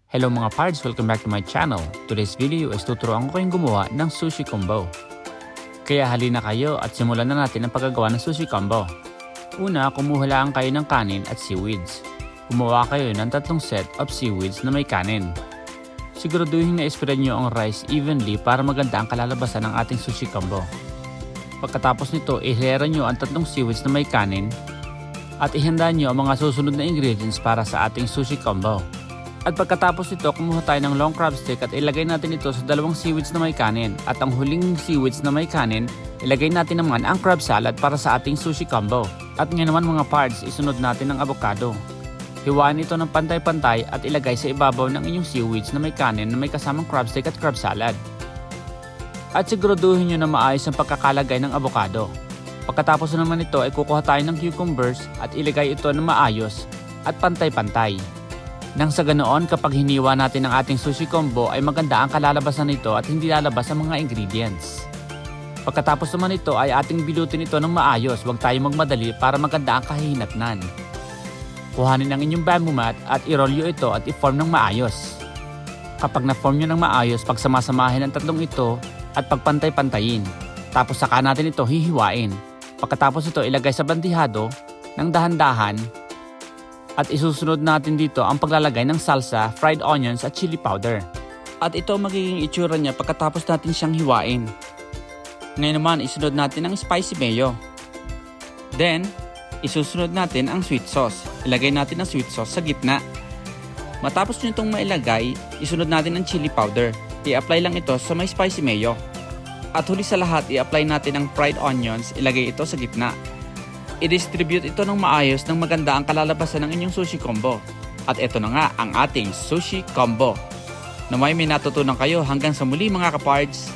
Hello mga pards! Welcome back to my channel. Today's video is tuturuan ko kayong gumawa ng sushi combo. Kaya halina kayo at simulan na natin ang paggagawa ng sushi combo. Una, kumuha lang kayo ng kanin at seaweeds. Gumawa kayo ng 3 set of seaweeds na may kanin. Siguraduhin na spread nyo ang rice evenly para maganda ang kalalabasan ng ating sushi combo. Pagkatapos nito, ihera nyo ang 3 seaweeds na may kanin at ihanda nyo ang mga susunod na ingredients para sa ating sushi combo. At pagkatapos nito, kumuha tayo ng long crab stick at ilagay natin ito sa 2 seaweeds na may kanin. At ang huling seaweeds na may kanin, ilagay natin naman ang crab salad para sa ating sushi combo. At ngayon naman mga pards, isunod natin ang avocado. Hiwain ito ng pantay-pantay at ilagay sa ibabaw ng inyong seaweeds na may kanin na may kasamang crab stick at crab salad. At siguraduhin nyo na maayos ang pagkakalagay ng avocado. Pagkatapos naman ito ay kukuha tayo ng cucumbers at ilagay ito na maayos at pantay-pantay. Nang sa ganoon, kapag hiniwa natin ang ating sushi combo ay maganda ang kalalabasan nito at hindi lalabas ang mga ingredients. Pagkatapos naman ito ay ating bilutin ito ng maayos, huwag tayo magmadali para maganda ang kahihinatnan. Kuhanin ang inyong bamboo mat at i-roll ito at i-form ng maayos. Kapag na-form nyo ng maayos, pagsamasamahin ang 3 ito at pagpantay-pantayin. Tapos saka natin ito hihiwain. Pagkatapos ito ilagay sa bandihado ng dahan-dahan at isusunod natin dito ang paglalagay ng salsa, fried onions at chili powder. At ito magiging itsura niya pagkatapos natin siyang hiwain. Ngayon naman isunod natin ang spicy mayo. Then, isusunod natin ang sweet sauce. Ilagay natin ang sweet sauce sa gitna. Matapos nyo itong mailagay, isunod natin ang chili powder. I-apply lang ito sa may spicy mayo. At huli sa lahat, i-apply natin ang fried onions, ilagay ito sa gitna. I-distribute ito ng maayos nang maganda ang kalalabasan ng inyong sushi combo. At ito na nga ang ating sushi combo. Naway may natutunan kayo hanggang sa muli mga kapards.